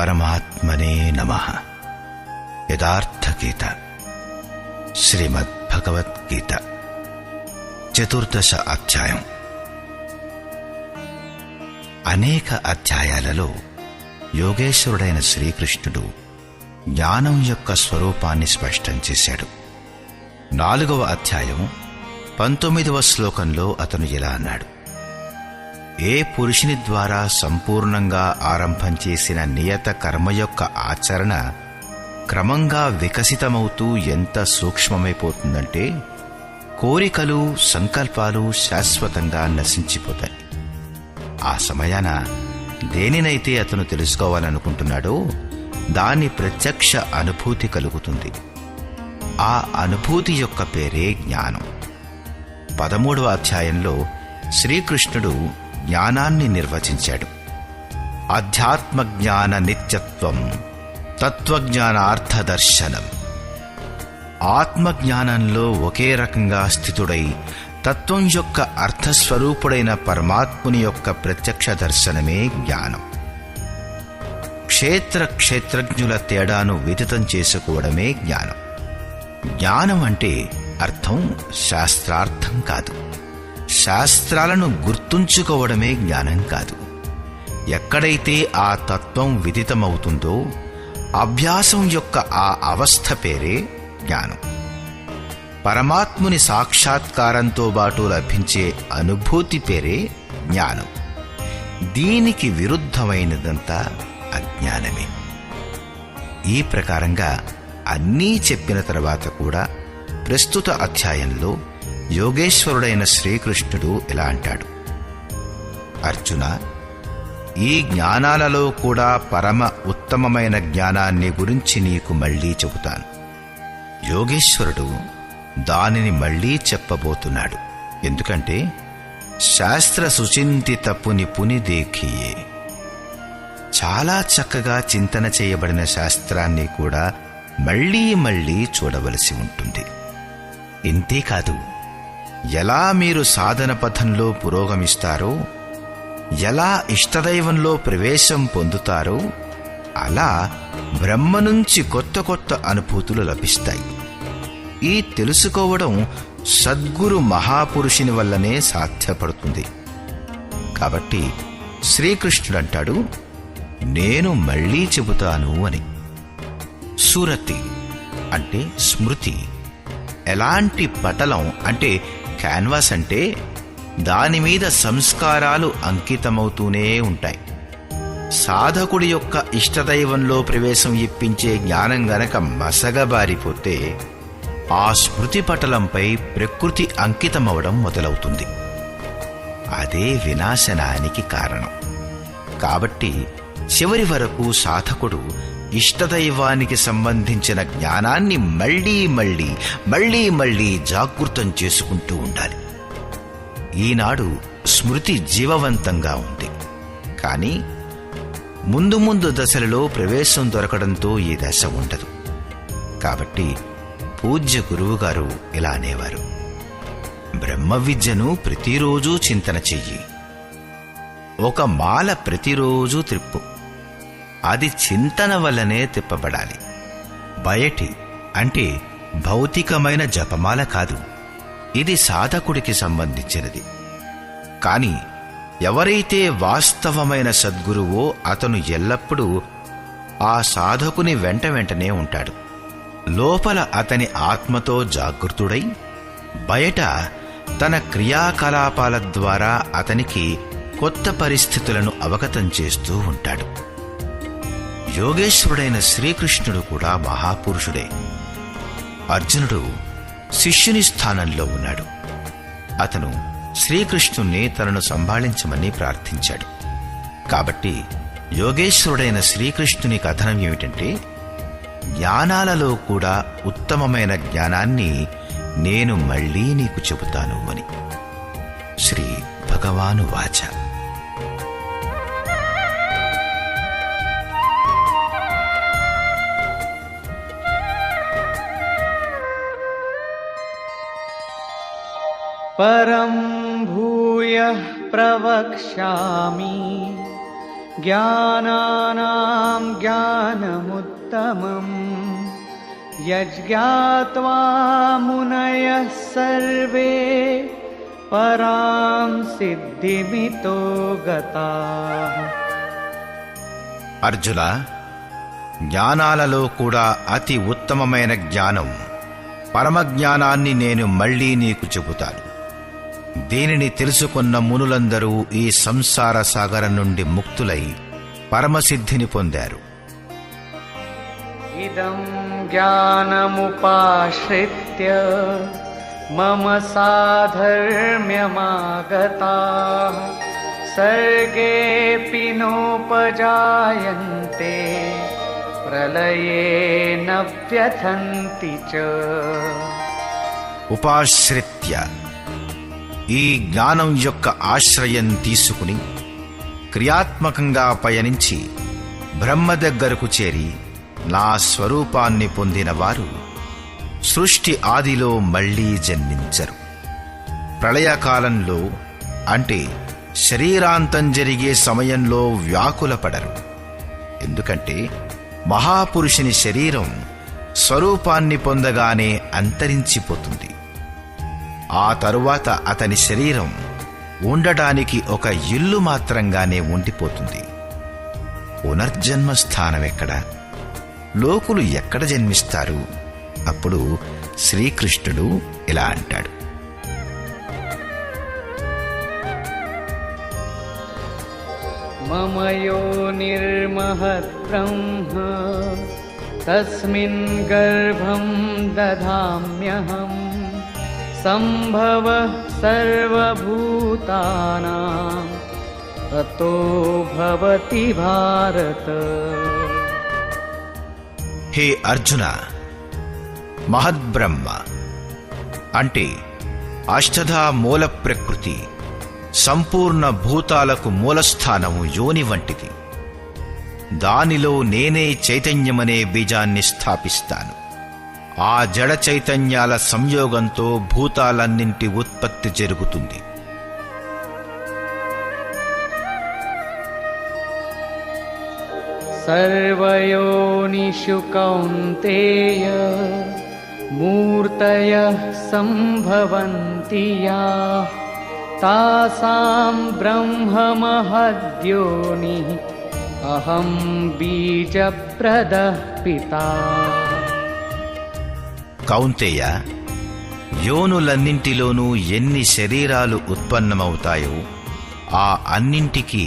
పరమాత్మనే నమః. యథార్థ గీత, శ్రీమద్భగవద్గీత, 14వ అధ్యాయం. అనేక అధ్యాయాలలో యోగేశ్వరుడైన శ్రీకృష్ణుడు జ్ఞానం యొక్క స్వరూపాన్ని స్పష్టం చేశాడు. 4వ అధ్యాయం 19వ శ్లోకంలో అతను ఇలా అన్నాడు: ఏ పురుషుని ద్వారా సంపూర్ణంగా ఆరంభం చేసిన నియత కర్మ యొక్క ఆచరణ క్రమంగా వికసితమవుతూ ఎంత సూక్ష్మమైపోతుందంటే కోరికలు, సంకల్పాలు శాశ్వతంగా నశించిపోతాయి. ఆ సమయాన దేనినైతే అతను తెలుసుకోవాలనుకుంటున్నాడో దాని ప్రత్యక్ష అనుభూతి కలుగుతుంది. ఆ అనుభూతి యొక్క పేరే జ్ఞానం. 13వ అధ్యాయంలో శ్రీకృష్ణుడు జ్ఞానాన్ని నిర్వచించాడు. అధ్యాత్మ జ్ఞాన నిత్యత్వం, తత్వజ్ఞానార్థదర్శనం. ఆత్మజ్ఞానంలో ఒకే రకంగా స్థితుడై తత్వం యొక్క అర్థస్వరూపుడైన పరమాత్ముని యొక్క ప్రత్యక్ష దర్శనమే జ్ఞానం. క్షేత్రజ్ఞుల తేడాను విదితం చేసుకోవడమే జ్ఞానం. జ్ఞానం అంటే అర్థం శాస్త్రార్థం కాదు. శాస్త్రాలను గుర్తుంచుకోవడమే జ్ఞానం కాదు. ఎక్కడైతే ఆ తత్వం విదితమవుతుందో అభ్యాసం యొక్క ఆ అవస్థ పేరే జ్ఞానం. పరమాత్ముని సాక్షాత్కారంతో పాటు లభించే అనుభూతి పేరే జ్ఞానం. దీనికి విరుద్ధమైనదంతా అజ్ఞానమే. ఈ ప్రకారంగా అన్నీ చెప్పిన తర్వాత కూడా ప్రస్తుత అధ్యాయంలో యోగేశ్వరుడైన శ్రీకృష్ణుడు ఇలా అంటాడు: అర్జున, ఈ జ్ఞానాలలో కూడా పరమ ఉత్తమమైన జ్ఞానాన్ని గురించి నీకు మళ్లీ చెబుతాను. యోగేశ్వరుడు దానిని మళ్లీ చెప్పబోతున్నాడు. ఎందుకంటే శాస్త్ర సుచింతిత పుని దేఖియే. చాలా చక్కగా చింతన చేయబడిన శాస్త్రాన్ని కూడా మళ్లీ మళ్లీ చూడవలసి ఉంటుంది. ఇంతేకాదు, ఎలా మీరు సాధన పథంలో పురోగమిస్తారో, ఎలా ఇష్టదైవంలో ప్రవేశం పొందుతారో అలా బ్రహ్మ నుంచి కొత్త కొత్త అనుభూతులు లభిస్తాయి. ఈ తెలుసుకోవడం సద్గురు మహాపురుషుని వల్లనే సాధ్యపడుతుంది. కాబట్టి శ్రీకృష్ణుడంటాడు, నేను మళ్లీ చెబుతాను అని. సురతి అంటే స్మృతి. ఎలాంటి పటలం అంటే క్యాన్వాస్ అంటే దానిమీద సంస్కారాలు అంకితమవుతూనే ఉంటాయి. సాధకుడి యొక్క ఇష్టదైవంలో ప్రవేశం ఇప్పించే జ్ఞానం గనక మసగబారిపోతే ఆ స్మృతి పటలంపై ప్రకృతి అంకితమవడం మొదలవుతుంది. అదే వినాశనానికి కారణం. కాబట్టి చివరి వరకు సాధకుడు ఇష్టదైవానికి సంబంధించిన జ్ఞానాన్ని మళ్లీ మళ్లీ జాగృతం చేసుకుంటూ ఉండాలి. ఈనాడు స్మృతి జీవవంతంగా ఉంది, కానీ ముందు దశలలో ప్రవేశం దొరకడంతో ఈ దశ ఉండదు. కాబట్టి పూజ్య గురువుగారు ఇలా అనేవారు: బ్రహ్మ విద్యను ప్రతిరోజూ చింతన చెయ్యి. ఒక మాల ప్రతిరోజూ త్రిప్పు. అది చింతన వల్లనే తిప్పబడాలి. బయటి అంటే భౌతికమైన జపమాల కాదు. ఇది సాధకుడికి సంబంధించినది. కాని ఎవరైతే వాస్తవమైన సద్గురువో అతను ఎల్లప్పుడూ ఆ సాధకుని వెంటనే ఉంటాడు. లోపల అతని ఆత్మతో జాగృతుడై బయట తన క్రియాకలాపాల ద్వారా అతనికి కొత్త పరిస్థితులను అవగతం చేస్తూ ఉంటాడు. యోగేశ్వరుడైన శ్రీకృష్ణుడు కూడా మహాపురుషుడే. అర్జునుడు శిష్యుని స్థానంలో ఉన్నాడు. అతను శ్రీకృష్ణుణ్ణి తనను సంభాళించమని ప్రార్థించాడు. కాబట్టి యోగేశ్వరుడైన శ్రీకృష్ణుని కథనం ఏమిటంటే, జ్ఞానాలలో కూడా ఉత్తమమైన జ్ఞానాన్ని నేను మళ్లీ నీకు చెబుతాను అని. శ్రీ భగవాను వాచ. परं भूयः प्रवक्ष्यामि జ్ఞానానాం జ్ఞానముత్తమం యజ్ఞాత్వా మునయః సర్వే పరాం సిద్ధిమితో గతాః. అర్జున, జ్ఞానాలలో కూడా అతి ఉత్తమమైన జ్ఞానం పరమజ్ఞానాన్ని నేను మళ్లీ నీకు చెబుతాను. దీనిని తెలుసుకున్న మునులందరూ ఈ సంసార సాగరం నుండి ముక్తులై పరమసిద్ధిని పొందారు. ఇదం జ్ఞానముపాశ్రిత్య మమ సాధర్మ్యమాగతాః సర్గేऽపి నోపజాయంతే ప్రళయే న వ్యథంతి చ. ఉపాశ్రిత్య, ఈ జ్ఞానం యొక్క ఆశ్రయం తీసుకుని క్రియాత్మకంగా పయనించి బ్రహ్మ దగ్గరకు చేరి నా స్వరూపాన్ని పొందిన వారు సృష్టి ఆదిలో మళ్లీ జన్మించరు. ప్రళయకాలంలో అంటే శరీరాంతం జరిగే సమయంలో వ్యాకులపడరు. ఎందుకంటే మహాపురుషుని శరీరం స్వరూపాన్ని పొందగానే అంతరించిపోతుంది. ఆ తరువాత అతని శరీరం ఉండటానికి ఒక ఇల్లు మాత్రంగానే ఉండిపోతుంది. పునర్జన్మ స్థానమెక్కడ? లోకులు ఎక్కడ జన్మిస్తారు? అప్పుడు శ్రీకృష్ణుడు ఇలా అంటాడు: మమ యోనిర్మహత్ బ్రహ్మ తస్మిన్ గర్భం దధామ్యహం సంభవః సర్వభూతానాం తతో భవతి భారత. హే అర్జున, మహద్బ్రహ్మ అంటే అష్టధా మూల ప్రకృతి సంపూర్ణ భూతాలకు మూలస్థానము యోని వంటిది. దానిలో నేనే చైతన్యమనే బీజాన్ని స్థాపిస్తాను. ఆ జడ చైతన్యాల సంయోగంతో భూతాలన్నింటి ఉత్పత్తి జరుగుతుంది. సర్వయోనిషు కౌంతేయ మూర్తయః సంభవంతి యాః తాసాం బ్రహ్మ మహద్యోనిః అహం బీజప్రదః పితా. కౌంతేయ, యోనులన్నింటిలోనూ ఎన్ని శరీరాలు ఉత్పన్నమవుతాయో ఆ అన్నింటికీ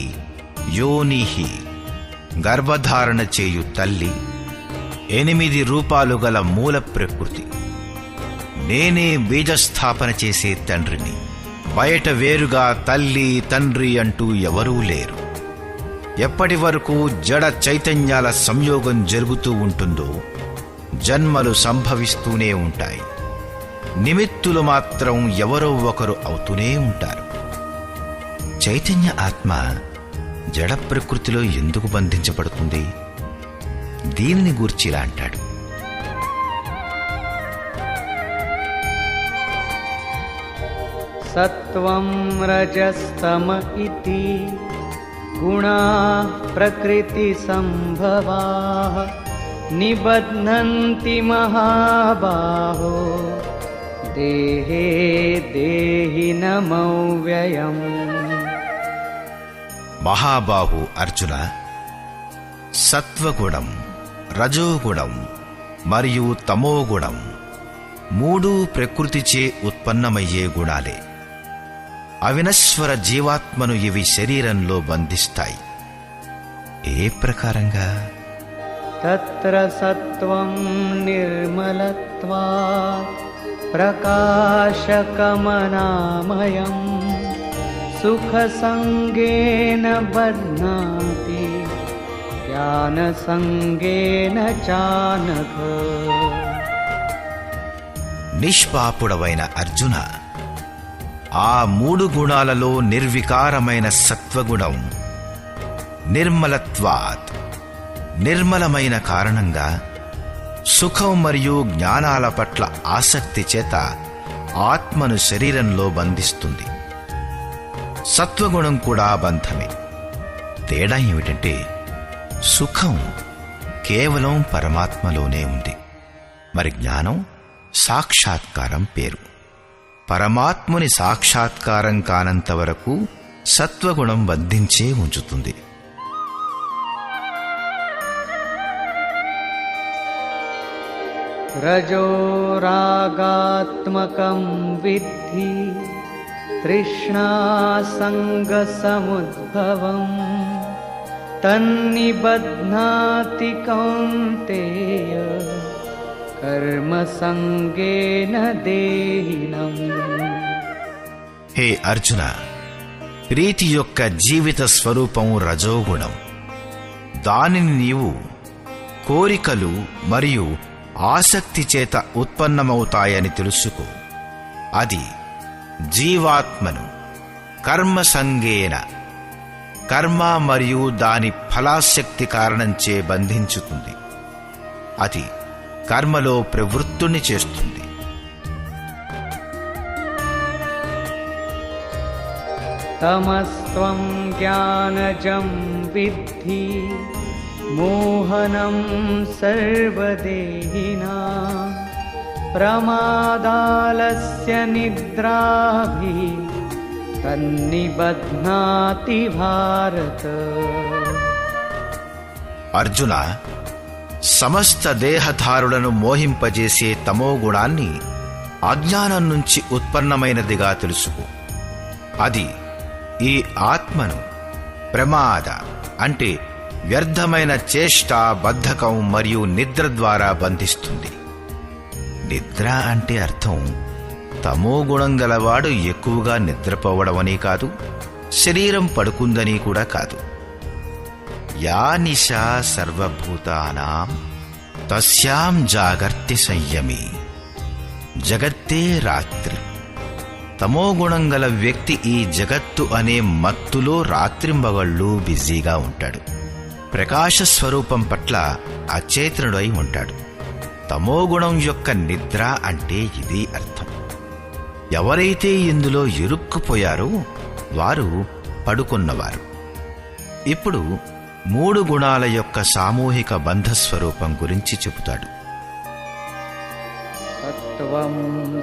యోనిహి గర్భధారణ చేయు తల్లి, 8 రూపాలు గల మూల ప్రకృతి. నేనే బీజస్థాపన చేసే తండ్రిని. బయట వేరుగా తల్లి తండ్రి అంటూ ఎవరూ లేరు. ఎప్పటి వరకు జడ చైతన్యాల సంయోగం జరుగుతూ ఉంటుందో జన్మలు సంభవిస్తూనే ఉంటాయి. నిమిత్తులు మాత్రం ఎవరో ఒకరు అవుతూనే ఉంటారు. చైతన్య ఆత్మ జడ ప్రకృతిలో ఎందుకు బంధించబడుతుంది? దీనిని గూర్చిలా అంటాడు: సత్వం రజస్తమ ఇతి గుణాః ప్రకృతి సంభవాః నిబధ్నంతి మహాబాహో దేహే దేహినమవ్యయం. మహాబాహు అర్జున, సత్వగుణం, రజోగుణం మరియు తమోగుణం 3 ప్రకృతిచే ఉత్పన్నమయ్యే గుణాలే. అవినశ్వర జీవాత్మను ఇవి శరీరంలో బంధిస్తాయి. ఏ ప్రకారంగా? తత్ర సత్వం నిర్మలత్వాత్ ప్రకాశకమనామయం సుఖసంగేన బధ్నాతి జ్ఞానసంగేన చానఘ. నిష్పాపుడవైన అర్జున, ఆ 3 గుణాలలో నిర్వికారమైన సత్వగుణం నిర్మలత్వాత్, నిర్మలమైన కారణంగా సుఖం మరియు జ్ఞానాల పట్ల ఆసక్తి చేత ఆత్మను శరీరంలో బంధిస్తుంది. సత్వగుణం కూడా బంధమే. తేడా ఏమిటంటే సుఖం కేవలం పరమాత్మలోనే ఉంది, మరి జ్ఞానం సాక్షాత్కారం పేరు. పరమాత్ముని సాక్షాత్కారం కానంత వరకు సత్వగుణం బంధించే ఉంచుతుంది. రజో రాగాత్మకం విద్ధి తృష్ణా సంగ సముద్భవం తన్నిబధ్నాతి కౌంతేయ కర్మ సంగేన దేహినం. హే అర్జున, ప్రీతి యొక్క జీవిత స్వరూపం రజోగుణం. దానిని నీవు కోరికలు మరియు ఆసక్తి చేత ఉత్పన్నమవుతాయని తెలుసుకో. అది జీవాత్మను కర్మ సంగేన, కర్మ మరియు దాని ఫలాశక్తి కారణంచే బంధించుతుంది. అది కర్మలో ప్రవృత్తుని చేస్తుంది. తమస్త్వం జ్ఞానజం విద్ధి మోహనం సర్వదేహినా ప్రమాదాలస్య నిద్రాభి తన్నిబధ్నాతి భారత. అర్జున, సమస్త దేహధారులను మోహింపజేసే తమోగుణాన్ని అజ్ఞానం నుంచి ఉత్పన్నమైనదిగా తెలుసుకో. అది ఈ ఆత్మను ప్రమాద అంటే వ్యర్థమైన చేష్ట, బద్ధకం మరియు నిద్ర ద్వారా బంధిస్తుంది. నిద్ర అంటే అర్థం తమోగుణం గలవాడు ఎక్కువగా నిద్రపోవడమని కాదు, శరీరం పడుకుందని కూడా కాదు. యా నిశా సర్వభూతానాం తస్యాం జాగర్తి సంయమి. జగత్తే రాత్రి. తమోగుణం గల వ్యక్తి ఈ జగత్తు అనే మత్తులో రాత్రింబగళ్ళు బిజీగా ఉంటాడు. ప్రకాశ స్వరూపం పట్ల అచేతనుడై ఉంటాడు. తమోగుణం యొక్క నిద్ర అంటే ఇది అర్థం. ఎవరైతే ఇందులో ఇరుక్కుపోయారో వారు పడుకున్నవారు. ఇప్పుడు 3 గుణాల యొక్క సామూహిక బంధస్వరూపం గురించి చెబుతాడు. సత్వం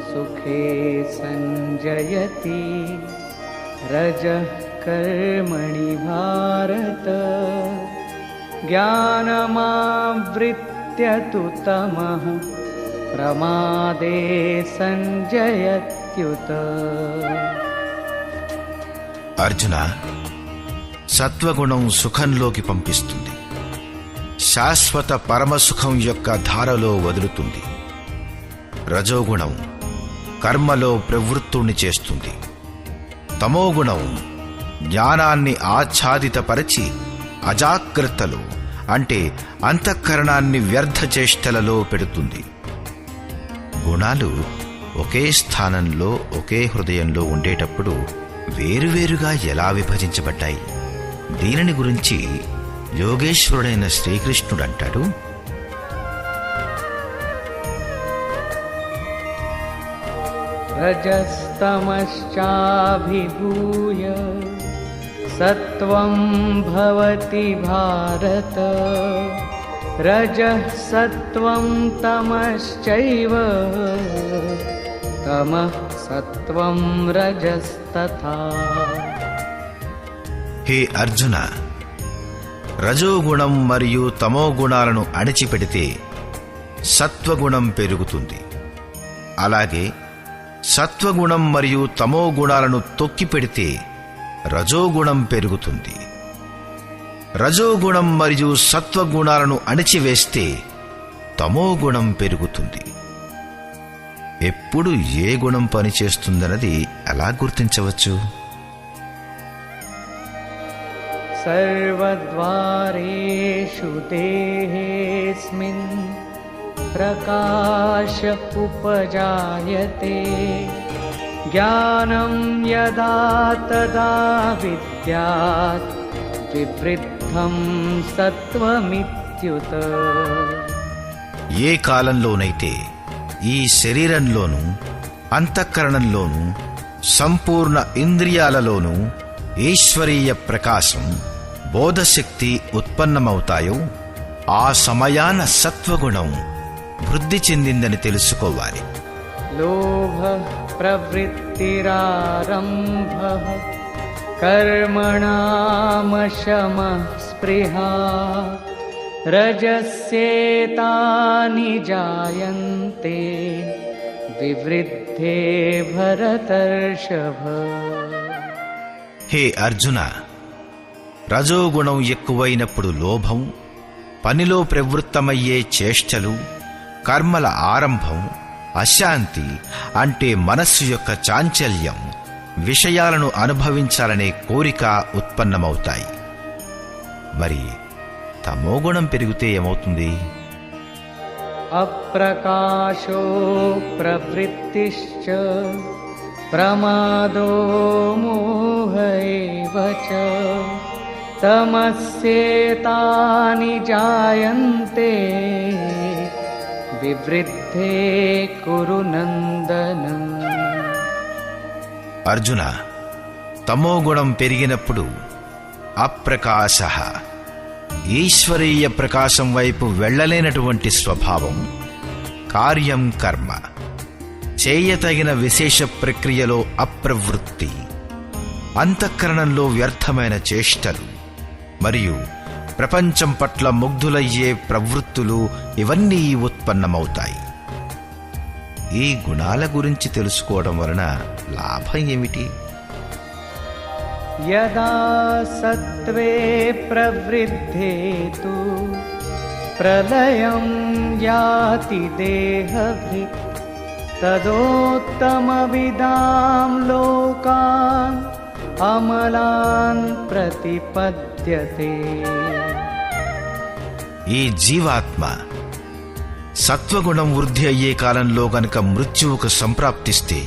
సుఖే సంజయతి రజః కర్మణి భారత జ్ఞానమావృత్య తు తమః ప్రమాదే సంజయత్యుత. అర్జున, సత్వగుణం సుఖంలోకి పంపిస్తుంది, శాశ్వత పరమసుఖం యొక్క ధారలో వదులుతుంది. రజోగుణం కర్మలో ప్రవృత్తుణ్ణి చేస్తుంది. తమోగుణం జ్ఞానాన్ని ఆచ్ఛాదితపరచి అజాగ్రత్తలో అంటే అంతఃకరణాన్ని వ్యర్థ చేష్టలలో పెడుతుంది. గుణాలు ఒకే స్థానంలో ఒకే హృదయంలో ఉండేటప్పుడు వేరువేరుగా ఎలా విభజించబడ్డాయి? దీనిని గురించి యోగేశ్వరుడైన శ్రీకృష్ణుడంటాడు, రజస్తమశ్చాభిభూయ సత్వం భవతి భారత రజః సత్వం తమశ్చైవ తమః సత్వం రజస్తథా. హే అర్జున, రజోగుణం మరియు తమోగుణాలను అణిచిపెడితే సత్వగుణం పెరుగుతుంది. అలాగే సత్వగుణం మరియు తమోగుణాలను తొక్కిపెడితే రజోగుణం పెరుగుతుంది. రజోగుణం మరియు సత్వగుణాలను అణిచివేస్తే తమోగుణం పెరుగుతుంది. ఎప్పుడు ఏ గుణం పనిచేస్తుందన్నది ఎలా గుర్తించవచ్చు? సర్వద్వారేషు దేహేస్మిన్ ప్రకాశ ఉపజాయతే జ్ఞానం యదా తదా విద్యాత్ వివృద్ధం సత్వమిత్యుత. ఏ కాలంలోనైతే ఈ శరీరంలోనూ అంతఃకరణంలోనూ సంపూర్ణ ఇంద్రియాలలోనూ ఈశ్వరీయ ప్రకాశం బోధశక్తి ఉత్పన్నమవుతాయో ఆ సమయాన సత్వగుణం వృద్ధి చెందిందని తెలుసుకోవాలి. లోభ ప్రవృత్తిరారంభః కర్మణామశమః స్పృహా రజస్యేతాని జాయంతే వివృద్ధే భరతర్షభ. హే అర్జున, రజోగుణం ఎక్కువైనప్పుడు లోభం, పనిలో ప్రవృత్తమయ్యే చేష్టలు, కర్మల ఆరంభం, అశాంతి అంటే మనస్సు యొక్క చాంచల్యం, విషయాలను అనుభవించాలనే కోరిక ఉత్పన్నమవుతాయి. మరి తమోగుణం పెరిగితే ఏమవుతుంది? అప్రకాశో ప్రవృత్తిశ్చ ప్రమాదో మోహ ఏవ చ తమస్యేతాని జాయంతే వివృద్ధే కురు నందన. అర్జున, తమోగుణం పెరిగినప్పుడు అప్రకాశ, ఈశ్వరీయ ప్రకాశం వైపు వెళ్ళలేనటువంటి స్వభావం, కార్యం కర్మ, చేయతగిన విశేష ప్రక్రియలో అప్రవృత్తి, అంతఃకరణంలో వ్యర్థమైన చేష్టలు మరియు ప్రపంచం పట్ల ముగ్ధులయ్యే ప్రవృత్తులు ఇవన్నీ ఉత్పన్నమవుతాయి. ఈ గుణాల గురించి తెలుసుకోవడం వలన లాభం ఏమిటి? యదా సత్వే ప్రవృద్ధే తు ప్రళయం యాతి దేహభృత్ తదోత్తమవిదాం లోకాన్ అమలాన్ ప్రతిపద్యతే. ఈ జీవాత్మ సత్వగుణం వృద్ధి అయ్యే కాలంలో గనుక మృత్యువుకు సంప్రాప్తిస్తే,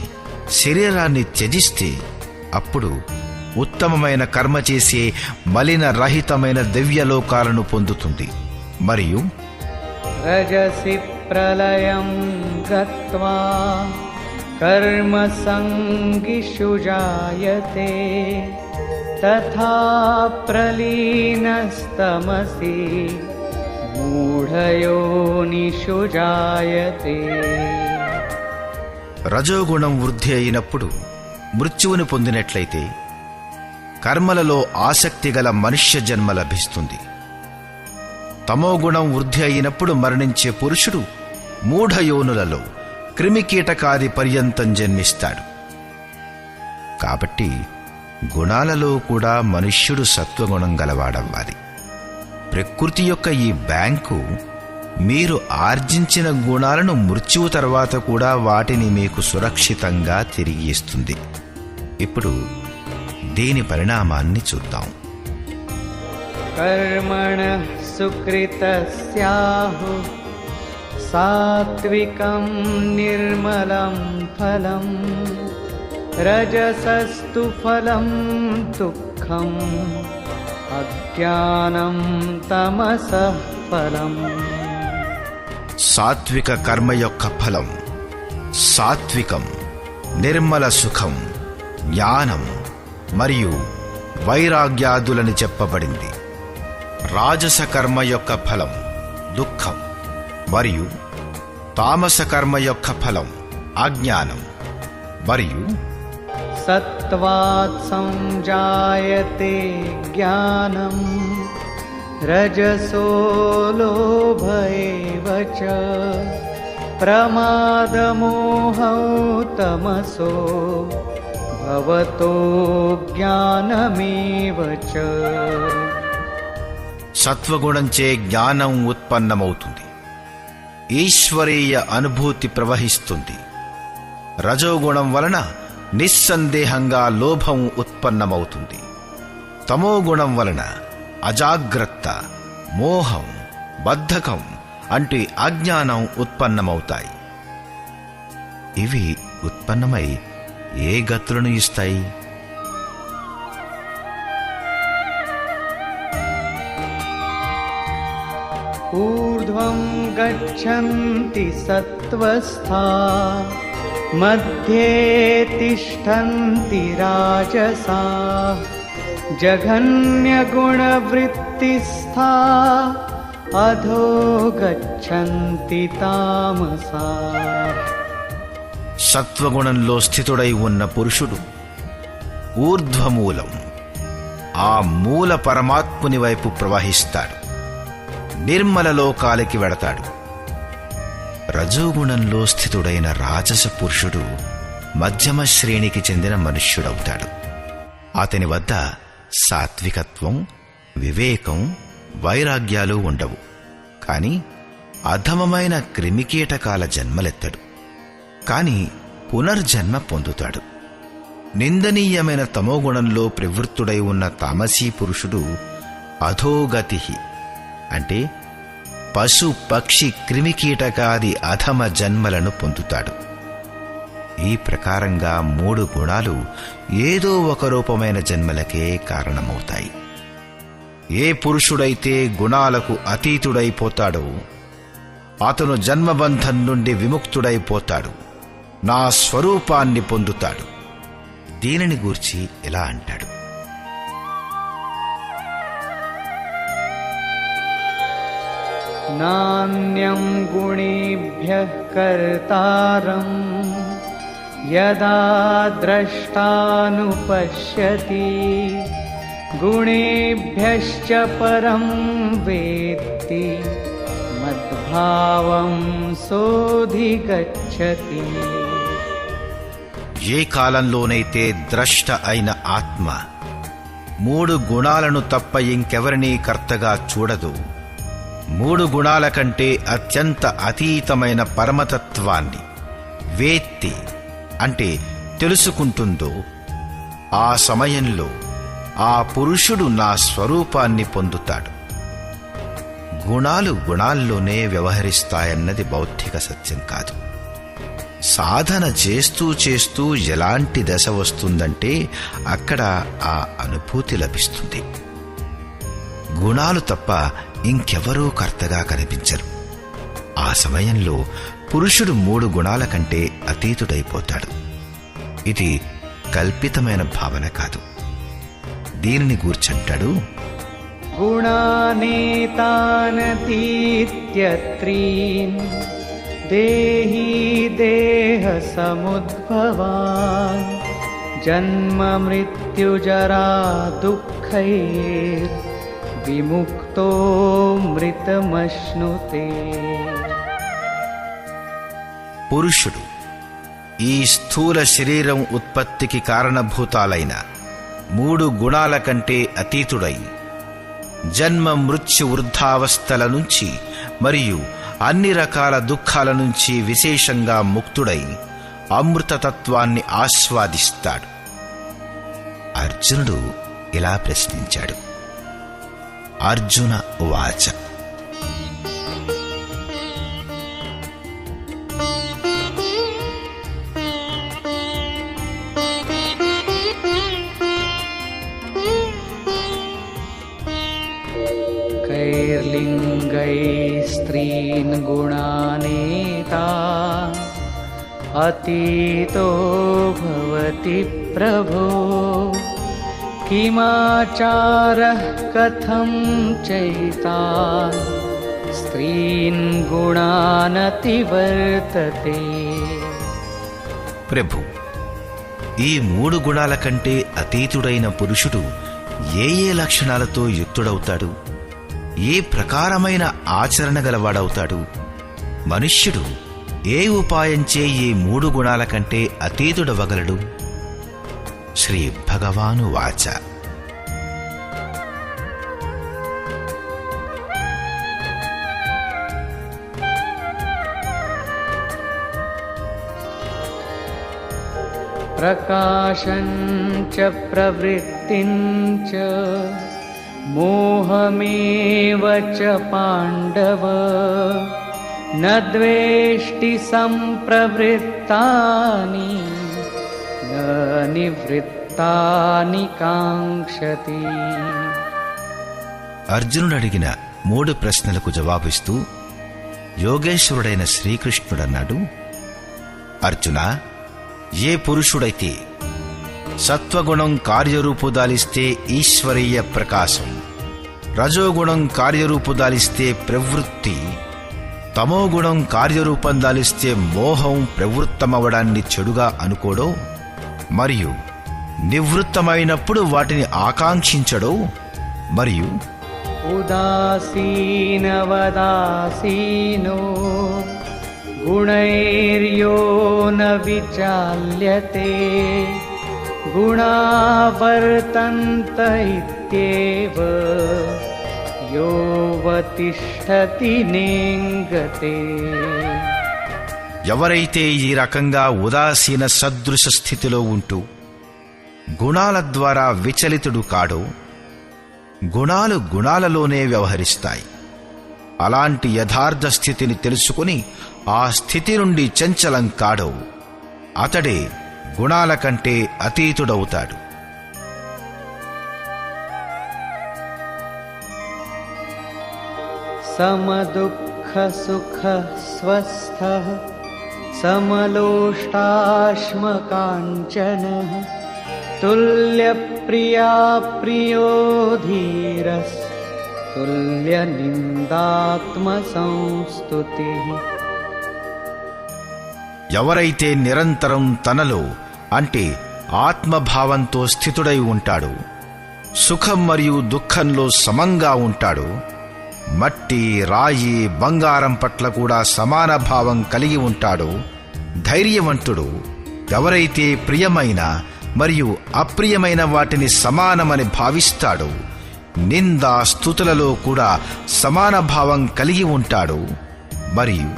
శరీరాన్ని త్యజిస్తే, అప్పుడు ఉత్తమమైన కర్మ చేసే మలిన రహితమైన దివ్యలోకాలను పొందుతుంది. మరియు రజసి ప్రళయం గత్వా కర్మ సంగిషు జాయతే తథా ప్రలీనస్తమసి మూఢయోనిషు జాయతే. రజోగుణం వృద్ధి అయినప్పుడు మృత్యువును పొందినట్లయితే కర్మలలో ఆసక్తి గల మనుష్య జన్మ లభిస్తుంది. తమోగుణం వృద్ధి అయినప్పుడు మరణించే పురుషుడు మూఢయోనులలో క్రిమికీటకాది పర్యంతం జన్మిస్తాడు. కాబట్టి గుణాలలో కూడా మనుష్యుడు సత్వగుణం గలవాడవ్వాలి. ప్రకృతి యొక్క ఈ బ్యాంకు మీరు ఆర్జించిన గుణాలను మృత్యువు తర్వాత కూడా వాటిని మీకు సురక్షితంగా తిరిగి ఇస్తుంది. ఇప్పుడు దీని పరిణామాన్ని చూద్దాం. కర్మణ సుకృతస్యాహు సాత్వికం నిర్మలం ఫలం రజసస్తు ఫలం దుఃఖం అజ్ఞానం తమసః ఫలం. సాత్విక కర్మ యొక్క ఫలం సాత్వికం, నిర్మల సుఖం, జ్ఞానం మరియు వైరాగ్యాదులని చెప్పబడింది. రాజస కర్మ యొక్క ఫలం దుఃఖం మరియు తామస కర్మ యొక్క ఫలం అజ్ఞానం మరియు సత్వాత్ సంజాయతే జ్ఞానం రజసో లోభ ఏవ చ ప్రమాదమోహౌ తమసో భవతో జ్ఞానమేవ చ. సత్వగుణంచే జ్ఞానం ఉత్పన్నమవుతుంది, ఈశ్వరీయ అనుభూతి ప్రవహిస్తుంది. రజోగుణం వలన నిస్సందేహంగా లోభం ఉత్పన్నమవుతుంది. తమోగుణం వలన అజాగ్రత్త, మోహం, బద్ధకం అంటే అజ్ఞానం ఉత్పన్నమవుతాయి. ఇవి ఉత్పన్నమై ఏ గతులను ఇస్తాయి? ఊర్ధ్వం గచ్చంతి సత్వస్థా మధ్యే తిష్టంతి రాజసా जघन्यगुणवृत्तिस्था अधो गच्छन्ति तामसा। సత్వగుణంలో స్థితుడై ఉన్న పురుషుడు ఊర్ధ్వమూలం, ఆ మూల పరమాత్ముని వైపు ప్రవహిస్తాడు, నిర్మల లోకాలకి వెడతాడు. రజోగుణంలో స్థితుడైన రాజస పురుషుడు మధ్యమ శ్రేణికి చెందిన మనుష్యుడవుతాడు. అతని వద్ద సాత్వికత్వం, వివేకం, వైరాగ్యాలు ఉండవు. కాని అధమమైన క్రిమికీటకాల జన్మలెత్తడు. కాని పునర్జన్మ పొందుతాడు. నిందనీయమైన తమోగుణంలో ప్రవృత్తుడై ఉన్న తామసీ పురుషుడు అధోగతి అంటే పశు పక్షి క్రిమికీటకాది అధమ జన్మలను పొందుతాడు. ఈ ప్రకారంగా 3 గుణాలు ఏదో ఒక రూపమైన జన్మలకే కారణమవుతాయి. ఏ పురుషుడైతే గుణాలకు అతీతుడైపోతాడో అతను జన్మబంధం నుండి విముక్తుడైపోతాడు, నా స్వరూపాన్ని పొందుతాడు. దీనిని గూర్చి ఇలా అంటాడు: నాన్యం గుణేభ్యః కర్తారం యదా ద్రష్టానుపశ్యతి గుణేభ్యశ్చ పరం వేత్తి మద్భావం సోధిగచ్చతి. ఏ కాలంలోనైతే ద్రష్ట అయిన ఆత్మ 3 గుణాలను తప్ప ఇంకెవరినీ కర్తగా చూడదు, 3 గుణాల కంటే అత్యంత అతీతమైన పరమతత్వాన్ని వేత్తి అంటే తెలుసుకుంటుందో ఆ సమయంలో ఆ పురుషుడు నా స్వరూపాన్ని పొందుతాడు. గుణాలు గుణాల్లోనే వ్యవహరిస్తాయన్నది బౌద్ధిక సత్యం కాదు. సాధన చేస్తూ చేస్తూ ఎలాంటి దశ వస్తుందంటే అక్కడ ఆ అనుభూతి లభిస్తుంది. గుణాలు తప్ప ఇంకెవరూ కర్తగా కనిపించరు. ఆ సమయంలో పురుషుడు 3 గుణాల కంటే అతీతుడైపోతాడు. ఇది కల్పితమైన భావన కాదు. దీనిని గూర్చంటాడు: గుణానేతానతీత్యత్రీన్ దేహీ దేహ సముద్భవాన్ జన్మ మృత్యుజరా దుఃఖైర్ విముక్తో మృతమశ్నుతే. పురుషుడు ఈ స్థూల శరీరం ఉత్పత్తికి కారణభూతాలైన 3 గుణాల కంటే అతీతుడై జన్మ మృత్యు వృద్ధావస్థల నుంచి మరియు అన్ని రకాల దుఃఖాల నుంచి విశేషంగా ముక్తుడై అమృతతత్వాన్ని ఆస్వాదిస్తాడు. అర్జునుడు ఇలా ప్రశ్నించాడు: అర్జున ఉవాచ कैर्लिङ्गैस्त्रीन् गुणानेता अतीतो भवति प्रभो किमाचारः कथं चैतान् स्त्रीन् गुणानतिवर्तते. ప్రభు, ఈ 3 గుణాల కంటే అతీతుడైన పురుషుడు ఏ ఏ లక్షణాలతో యుక్తుడవుతాడు? ఏ ప్రకారమైన ఆచరణ గలవాడవుతాడు? మనుష్యుడు ఏ ఉపాయంచే ఈ 3 గుణాల కంటే అతీతుడవగలడు? శ్రీ భగవాను వాచ ప్రకాశంచ ప్రవృత్తించ మోహమేవ చ పాండవ న ద్వేష్టి సంప్రవృత్తాని న నివృత్తాని కాంక్షతి. అర్జునుడు అడిగిన 3 ప్రశ్నలకు జవాబిస్తూ యోగేశ్వరుడైన శ్రీకృష్ణుడన్నాడు: అర్జున, ఏ పురుషుడైతే సత్వగుణం కార్యరూపు దాలిస్తే ఈశ్వరీయ ప్రకాశం, రజోగుణం కార్యరూపు దాలిస్తే ప్రవృత్తి, తమోగుణం కార్యరూపం దాలిస్తే మోహం ప్రవృత్తమవడాన్ని చెడుగా అనుకోడో, మరియు నివృత్తమైనప్పుడు వాటిని ఆకాంక్షించడో, మరియు ఉదాసీనవదాసీనో గుణైర్యో న విచాల్యతే గుణా వర్తంత ఇత్యేవ యోవతిష్ఠతి నేంగతే. ఎవరైతే ఈ రకంగా ఉదాసీన సదృశ స్థితిలో ఉంటూ గుణాల ద్వారా విచలితుడు కాడో, గుణాలు గుణాలలోనే వ్యవహరిస్తాయి. అలాంటి యథార్థ స్థితిని తెలుసుకుని ఆ స్థితి నుండి చంచలం కాడో, అతడే గుణాల కంటే అతీతుడవుతాడు. సమదుఃఖ సుఖ స్వస్థః సమలోష్టాశ్మకాంచనః తుల్యప్రియా ప్రియో ధీరస్ తుల్యనిందాత్మసంస్తుతిః. ఎవరైతే నిరంతరం తనలో అంటే ఆత్మభావంతో స్థితుడై ఉంటాడో, సుఖం మరియు దుఃఖంలో సమంగా ఉంటాడో, మట్టి రాయి బంగారం పట్ల కూడా సమాన భావం కలిగి ఉంటాడో, ధైర్యవంతుడు, ఎవరైతే ప్రియమైన మరియు అప్రియమైన వాటిని సమానమని భావిస్తాడో, నిందా స్తుతులలో కూడా సమాన భావం కలిగి ఉంటాడో, మరియు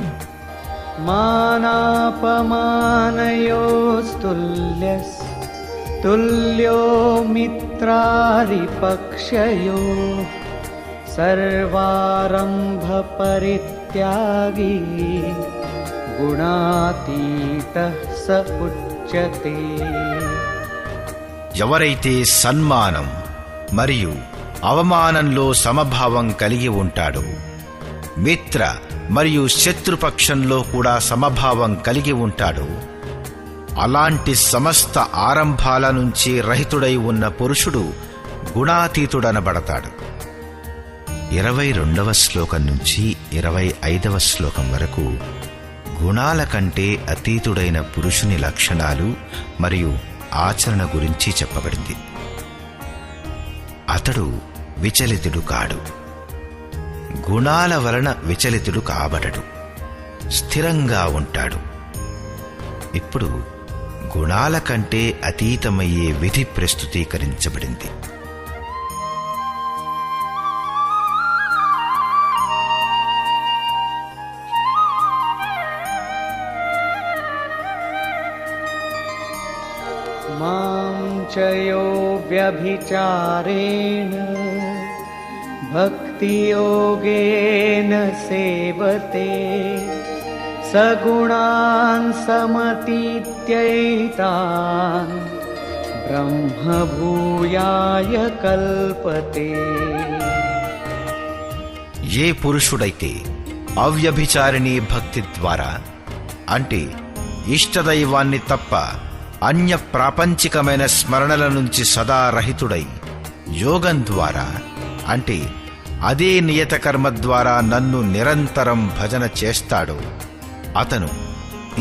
మానాపమానయోస్తుల్యస్ తుల్యో మిత్రారిపక్షయో సర్వారంభ పరిత్యాగీ గుణాతీతః స ఉచ్యతే. ఎవరైతే సన్మానం మరియు అవమానంలో సమభావం కలిగి ఉంటాడో, మిత్ర మరియు శత్రుపక్షంలో కూడా సమభావం కలిగి ఉంటాడో, అలాంటి సమస్త ఆరంభాల నుంచి రహితుడై ఉన్న పురుషుడు గుణాతీతుడనబడతాడు. 22వ శ్లోకం నుంచి 25వ శ్లోకం వరకు గుణాల కంటే అతీతుడైన పురుషుని లక్షణాలు మరియు ఆచరణ గురించి చెప్పబడింది. అతడు విచలితుడు కాడు, గుణాల వలన విచలితుడు కాబడడు, స్థిరంగా ఉంటాడు. ఇప్పుడు గుణాల కంటే అతీతమయ్యే విధి ప్రస్తుతీకరించబడింది. మాం చయో వ్యభిచారేణ భక్తియోగేన సేవతే సగుణాన్ సమతీత్యైతాన్ బ్రహ్మభూయాయ కల్పతే. ఏ పురుషుడైతే అవ్యభిచారిణీ భక్తి ద్వారా అంటే ఇష్టదైవాన్ని తప్ప అన్య ప్రాపంచికమైన స్మరణల నుంచి సదా రహితుడై యోగం ద్వారా అంటే అదే నియత కర్మ ద్వారా నన్ను నిరంతరం భజన చేస్తాడో, అతను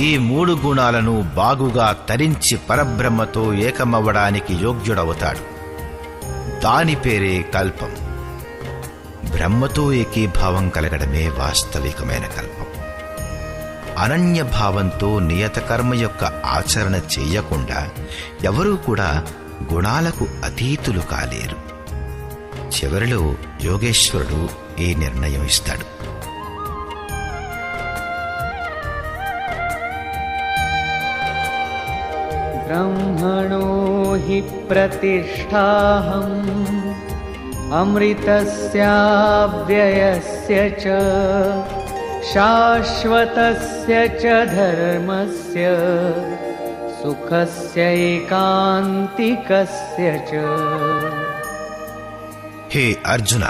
ఈ 3 గుణాలను బాగుగా తరించి పరబ్రహ్మతో ఏకమవ్వడానికి యోగ్యుడవుతాడు. దాని పేరే కల్పం. బ్రహ్మతో ఏకీభావం కలగడమే వాస్తవికమైన కల్పం. అనన్య భావంతో నియత కర్మ యొక్క ఆచరణ చెయ్యకుండా ఎవరూ కూడా గుణాలకు అతీతులు కాలేరు. చివరిలో యోగేశ్వరుడు ఈ నిర్ణయం ఇస్తాడు. బ్రహ్మణో హి ప్రతిష్ఠాహం అమృతస్యావ్యయస్య చ శాశ్వతస్య చ ధర్మస్య సుఖస్యైకాంతికస్య చ. హే అర్జున,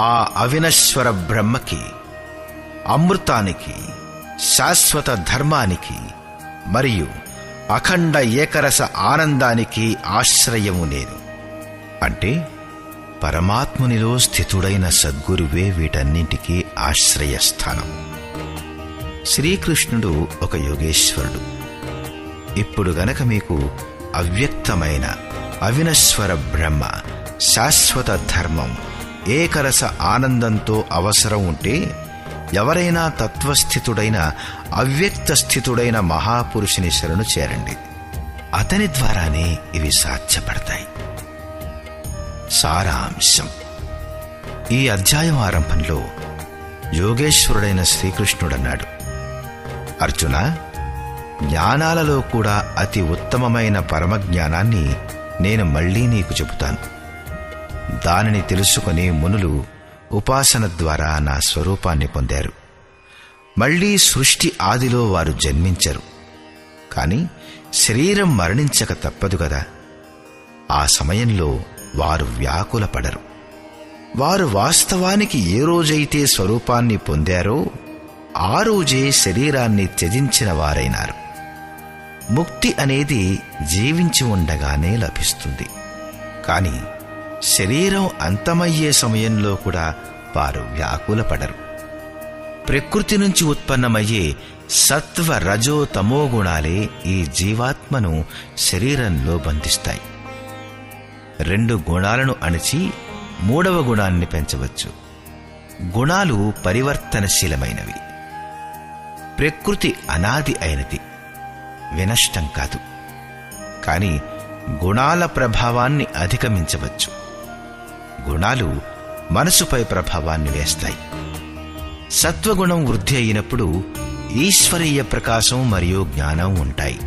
ఆ అవినశ్వర బ్రహ్మకి, అమృతానికి, శాశ్వత ధర్మానికి మరియు అఖండ ఏకరస ఆనందానికి ఆశ్రయము నేను. అంటే పరమాత్మునిలో స్థితుడైన సద్గురువే వీటన్నింటికీ ఆశ్రయస్థానం. శ్రీకృష్ణుడు ఒక యోగేశ్వరుడు. ఇప్పుడు గనక మీకు అవ్యక్తమైన అవినశ్వర బ్రహ్మ, శాశ్వత ధర్మం, ఏకరస ఆనందంతో అవసరం ఉంటే ఎవరైనా తత్వస్థితుడైన అవ్యక్త స్థితుడైన మహాపురుషుని శరణు చేరండి. అతని ద్వారానే ఇవి సాధ్యపడతాయి. సారాంశం: ఈ అధ్యాయం ఆరంభంలో యోగేశ్వరుడైన శ్రీకృష్ణుడన్నాడు, అర్జున, జ్ఞానాలలో కూడా అతి ఉత్తమమైన పరమజ్ఞానాన్ని నేను మళ్లీ నీకు చెబుతాను. దానిని తెలుసుకుని మునులు ఉపాసన ద్వారా నా స్వరూపాన్ని పొందారు. మళ్లీ సృష్టి ఆదిలో వారు జన్మించరు. కాని శరీరం మరణించక తప్పదు గదా. ఆ సమయంలో వారు వ్యాకులపడరు. వారు వాస్తవానికి ఏ రోజైతే స్వరూపాన్ని పొందారో ఆ రోజే శరీరాన్ని త్యజించిన వారైనారు. ముక్తి అనేది జీవించి ఉండగానే లభిస్తుంది. కాని శరీరం అంతమయ్యే సమయంలో కూడా వారు వ్యాకులపడరు. ప్రకృతి నుంచి ఉత్పన్నమయ్యే సత్వ, రజో, తమో గుణాలే ఈ జీవాత్మను శరీరంలో బంధిస్తాయి. 2 గుణాలను అణచి 3వ గుణాన్ని పెంచవచ్చు. గుణాలు పరివర్తనశీలమైనవి. ప్రకృతి అనాది అయినది, వినష్టం కాదు. కాని గుణాల ప్రభావాన్ని అధిగమించవచ్చు. గుణాలు మనసుపై ప్రభావాన్ని వేస్తాయి. సత్వగుణం వృద్ధి అయినప్పుడు ఈశ్వరీయ ప్రకాశం మరియు జ్ఞానం ఉంటాయి.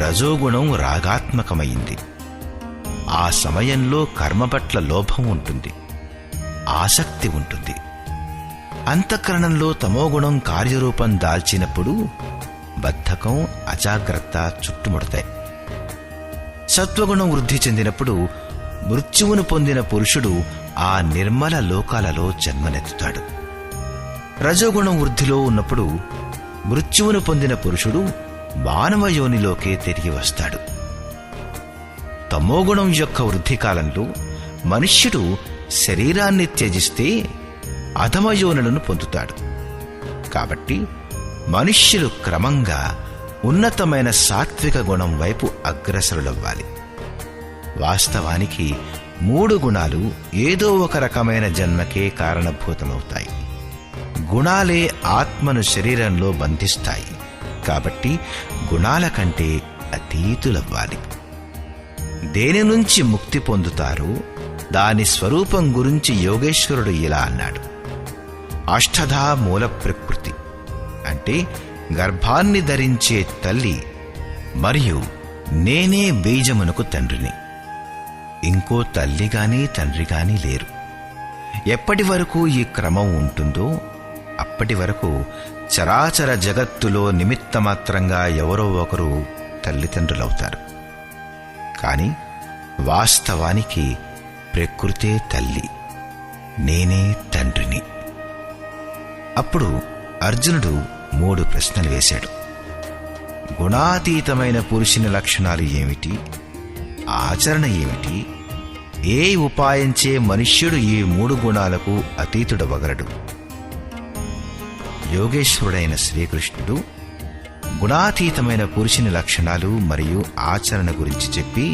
రజోగుణం రాగాత్మకమైంది. ఆ సమయంలో కర్మ పట్ల లోభం ఉంటుంది, ఆసక్తి ఉంటుంది. అంతఃకరణంలో తమోగుణం కార్యరూపం దాల్చినప్పుడు బద్ధకం, అజాగ్రత్త చుట్టుముడతాయి. సత్వగుణం వృద్ధి చెందినప్పుడు మృత్యువును పొందిన పురుషుడు ఆ నిర్మల లోకాలలో జన్మనెత్తుతాడు. రజోగుణం వృద్ధిలో ఉన్నప్పుడు మృత్యువును పొందిన పురుషుడు మానవ యోనిలోకే తిరిగి వస్తాడు. తమోగుణం యొక్క వృద్ధి కాలంలో మనుష్యుడు శరీరాన్ని త్యజిస్తే అధమయోనులను పొందుతాడు. కాబట్టి మనుష్యులు క్రమంగా ఉన్నతమైన సాత్విక గుణం వైపు అగ్రసరులవ్వాలి. వాస్తవానికి 3 గుణాలు ఏదో ఒక రకమైన జన్మకే కారణభూతమవుతాయి. గుణాలే ఆత్మను శరీరంలో బంధిస్తాయి. కాబట్టి గుణాల కంటే అతీతులవ్వాలి. దేని నుంచి ముక్తి పొందుతారో దాని స్వరూపం గురించి యోగేశ్వరుడు ఇలా అన్నాడు: అష్టధా మూల ప్రకృతి అంటే గర్భాన్ని ధరించే తల్లి మరియు నేనే బీజమునకు తండ్రిని. ఇంకో తల్లిగాని తండ్రిగాని లేరు. ఎప్పటి వరకు ఈ క్రమం ఉంటుందో అప్పటి వరకు చరాచర జగత్తులో నిమిత్తమాత్రంగా ఎవరో ఒకరు తల్లిదండ్రులవుతారు. కాని వాస్తవానికి ప్రకృతే తల్లి, నేనే తండ్రిని. అప్పుడు అర్జునుడు 3 ప్రశ్నలు వేశాడు. గుణాతీతమైన పురుషుని లక్షణాలు ఏమిటి? ఆచరణ ఏమిటి? ఏ ఉపాయంచే మనుష్యుడు ఈ 3 గుణాలకు అతీతుడవగలడు? యోగేశ్వరుడైన శ్రీకృష్ణుడు గుణాతీతమైన పురుషుని లక్షణాలు మరియు ఆచరణ గురించి చెప్పి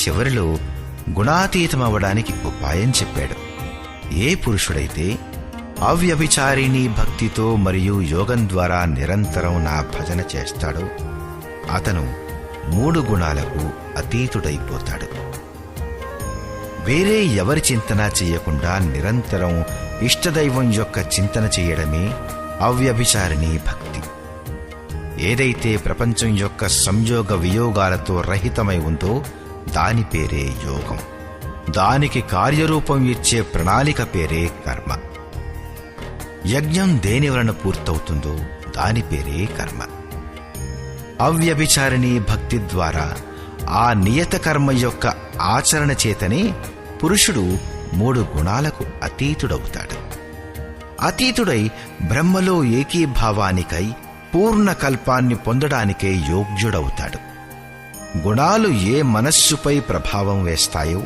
చివరిలో గుణాతీతమవడానికి ఉపాయం చెప్పాడు. ఏ పురుషుడైతే అవ్యభిచారిణీ భక్తితో మరియు యోగం ద్వారా నిరంతరం నా భజన చేస్తాడో అతను 3 గుణాలకు అతీతుడైపోతాడు. వేరే ఎవరి చింతన చెయ్యకుండా నిరంతరం ఇష్టదైవం యొక్క చింతన చెయ్యడమే అవ్యభిచారిణీ భక్తి. ఏదైతే ప్రపంచం యొక్క సంయోగ వియోగాలతో రహితమై ఉందో దాని పేరే యోగం. దానికి కార్యరూపం ఇచ్చే ప్రణాళిక పేరే కర్మ. యజ్ఞం దేని వలన పూర్తవుతుందో దాని పేరే కర్మ. అవ్యభిచారిణీ భక్తి ద్వారా ఆ నియత కర్మ యొక్క ఆచరణ చేతనే పురుషుడు 3 గుణాలకు అతీతుడవుతాడు. అతీతుడై బ్రహ్మలో ఏకీభావానికై పూర్ణ కల్పాన్ని పొందడానికే యోగ్యుడవుతాడు. గుణాలు ఏ మనస్సుపై ప్రభావం వేస్తాయో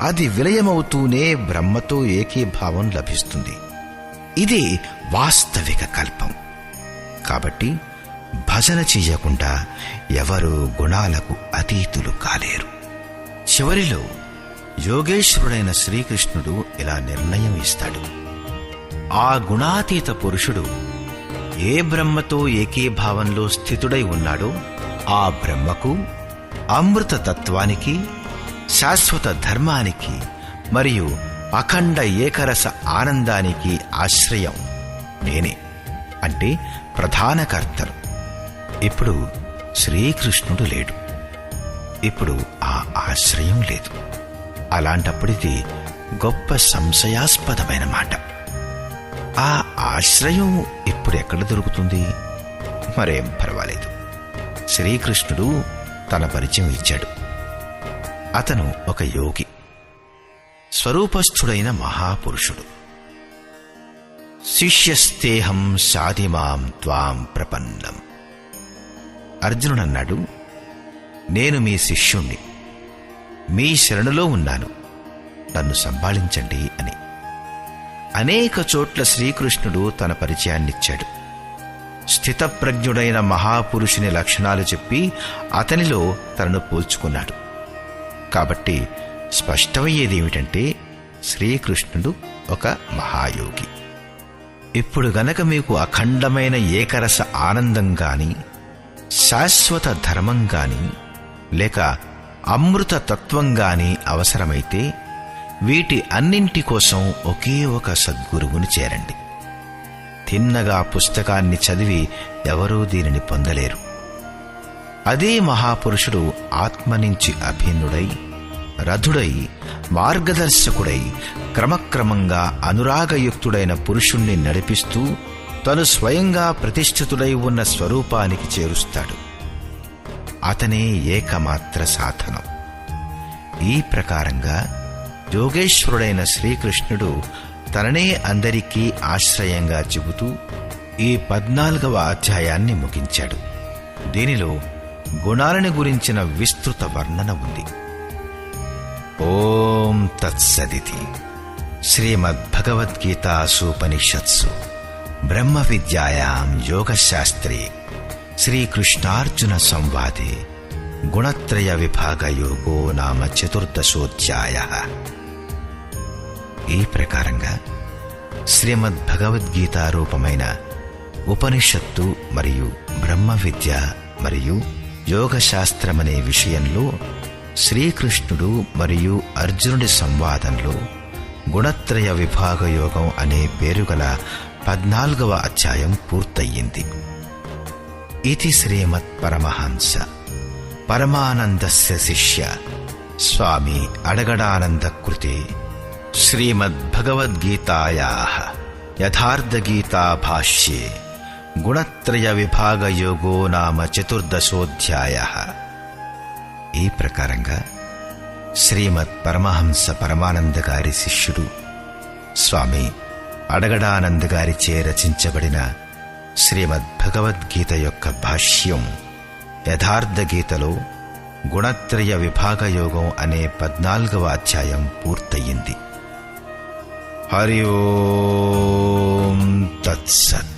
అది విలయమవుతూనే బ్రహ్మతో ఏకీభావం లభిస్తుంది. ఇది వాస్తవిక కల్పం. కాబట్టి భజన చెయ్యకుండా ఎవరు గుణాలకు అతీతులు కాలేరు. చివరిలో యోగేశ్వరుడైన శ్రీకృష్ణుడు ఇలా నిర్ణయం ఇస్తాడు. ఆ గుణాతీత పురుషుడు ఏ బ్రహ్మతో ఏకీభావంలో స్థితుడై ఉన్నాడో ఆ బ్రహ్మకు, అమృత తత్వానికి, శాశ్వత ధర్మానికి మరియు అఖండ ఏకరస ఆనందానికి ఆశ్రయం నేనే, అంటే ప్రధాన కర్తను. ఇప్పుడు శ్రీకృష్ణుడు లేడు. ఇప్పుడు ఆ ఆశ్రయం లేదు. అలాంటప్పుడిది గొప్ప సంశయాస్పదమైన మాట. ఆ ఆశ్రయం ఇప్పుడు ఎక్కడ దొరుకుతుంది? మరేం పర్వాలేదు. శ్రీకృష్ణుడు తన పరిచయం ఇచ్చాడు. అతను ఒక యోగి, స్వరూపస్థుడైన మహాపురుషుడు. శిష్యస్తేహం సాధిమాం త్వాం ప్రపన్నం. అర్జునుడన్నాడు, నేను మీ శిష్యుణ్ణి, మీ శరణులో ఉన్నాను, నన్ను సంభాళించండి అని. అనేక చోట్ల శ్రీకృష్ణుడు తన పరిచయాన్నిచ్చాడు. స్థితప్రజ్ఞుడైన మహాపురుషుని లక్షణాలు చెప్పి అతనిలో తనను పోల్చుకున్నాడు. కాబట్టి స్పష్టమయ్యేదేమిటంటే శ్రీకృష్ణుడు ఒక మహాయోగి. ఇప్పుడు గనక మీకు అఖండమైన ఏకరస ఆనందం గాని, శాశ్వత ధర్మం గాని, లేక అమృత తత్వం గాని అవసరమైతే వీటి అన్నింటి కోసం ఒకే ఒక సద్గురువుని చేరండి. తిన్నగా పుస్తకాన్ని చదివి ఎవరూ దీనిని పొందలేరు. అదే మహాపురుషుడు ఆత్మ నుంచి అభిన్నుడై, రథుడై, మార్గదర్శకుడై క్రమక్రమంగా అనురాగయుక్తుడైన పురుషుణ్ణి నడిపిస్తూ తను స్వయంగా ప్రతిష్ఠితుడై ఉన్న స్వరూపానికి చేరుస్తాడు. అతనే ఏకమాత్ర సాధనం. ఈ ప్రకారంగా యోగేశ్వరుడైన శ్రీకృష్ణుడు తననే అందరికీ ఆశ్రయంగా చెబుతూ ఈ 14వ అధ్యాయాన్ని ముగించాడు. దీనిలో గుణాలని గురించిన విస్తృత వర్ణన ఉంది. ఓం తత్సదితి. శ్రీమద్భగవద్గీతాసూపనిషత్సు బ్రహ్మ విద్యాయాం యోగశాస్త్రే శ్రీకృష్ణార్జున సంవాదే గుణత్రయ విభాగ యోగో నామ 14వ. ఈ ప్రకారంగా శ్రీమద్భగవద్గీత రూపమైన ఉపనిషత్తు మరియు బ్రహ్మ విద్య మరియు యోగశాస్త్రమనే విషయంలో శ్రీకృష్ణుడు మరియు అర్జునుడి సంవాదంలో గుణత్రయ విభాగ యోగం అనే పేరుగల 14వ అధ్యాయం పూర్తయింది. ఇది శ్రీమత్ పరమహంస పరమానందస్య శిష్య స్వామి అడగడానంద కృతే శ్రీమద్భగవద్గీతాయాః యథార్థగీతా భాష్యే గుణత్రయ విభాగ యోగో నామ 14వ. ఈ ప్రకారంగా శ్రీమద్ పరమహంస పరమానంద గారి శిష్యుడు స్వామి అడగడానంద గారిచే రచించబడిన శ్రీమద్భగవద్గీత యొక్క భాష్యం యథార్థగీతలో గుణత్రయ విభాగ యోగం అనే 14వ అధ్యాయం పూర్తయింది. హరి ఓం తత్సత్.